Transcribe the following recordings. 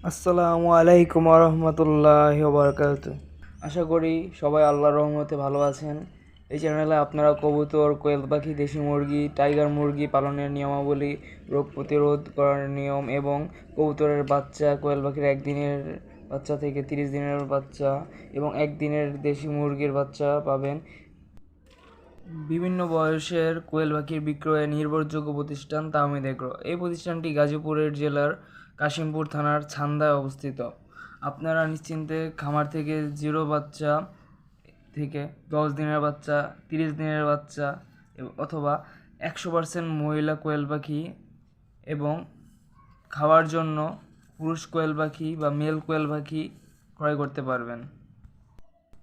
আসসালামু আলাইকুম রহমতুল্লাহ বারকাত। আশা করি সবাই আল্লাহর রহমতে ভালো আছেন। এই চ্যানেলে আপনারা কবুতর, কোয়েল পাখি, দেশি মুরগি, টাইগার মুরগি পালনের নিয়মাবলী, রোগ প্রতিরোধ করার নিয়ম এবং কবুতরের বাচ্চা, কোয়েল পাখির একদিনের বাচ্চা থেকে 30 দিনের বাচ্চা এবং একদিনের দেশি মুরগির বাচ্চা পাবেন। বিভিন্ন বয়সের কোয়েল পাখির বিক্রয়ে নির্ভরযোগ্য প্রতিষ্ঠান তাহমিদ এগ্রো। এই প্রতিষ্ঠানটি গাজীপুরের জেলার কাশিমপুর থানার ছান্দায় অবস্থিত। আপনারা নিশ্চিন্তে খামার থেকে জিরো বাচ্চা থেকে 10 দিনের বাচ্চা, 30 দিনের বাচ্চা অথবা 100% মহিলা কোয়েল পাখি এবং খাওয়ার জন্য পুরুষ কোয়েল পাখি বা মেল কোয়েল পাখি ক্রয় করতে পারবেন।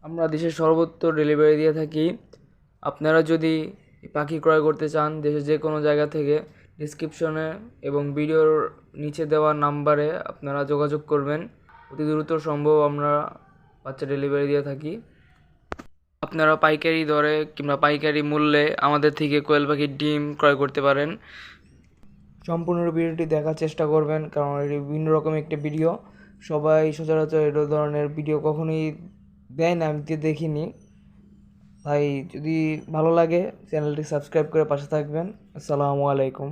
আমরা দেশের সর্বত্র ডেলিভারি দিয়ে থাকি। আপনারা যদি পাখি ক্রয় করতে চান দেশের যে কোনো জায়গা থেকে, ডিসক্রিপশনে এবং ভিডিওর নিচে দেওয়া নাম্বারে আপনারা যোগাযোগ করবেন। অতি দ্রুত সম্ভব আমরা বাচ্চা ডেলিভারি দিয়ে থাকি। আপনারা পাইকারি দরে কিংবা পাইকারি মূল্যে আমাদের থেকে কোয়েল পাখির ডিম ক্রয় করতে পারেন। সম্পূর্ণ ভিডিওটি দেখার চেষ্টা করবেন, কারণ এটি বিভিন্ন রকমের একটি ভিডিও। সবাই সচরাচর এই ধরনের ভিডিও কখনোই দেয় না, আমি দেখিনি। তাই যদি ভালো লাগে চ্যানেলটি সাবস্ক্রাইব করে পাশে থাকবেন। আসসালামু আলাইকুম।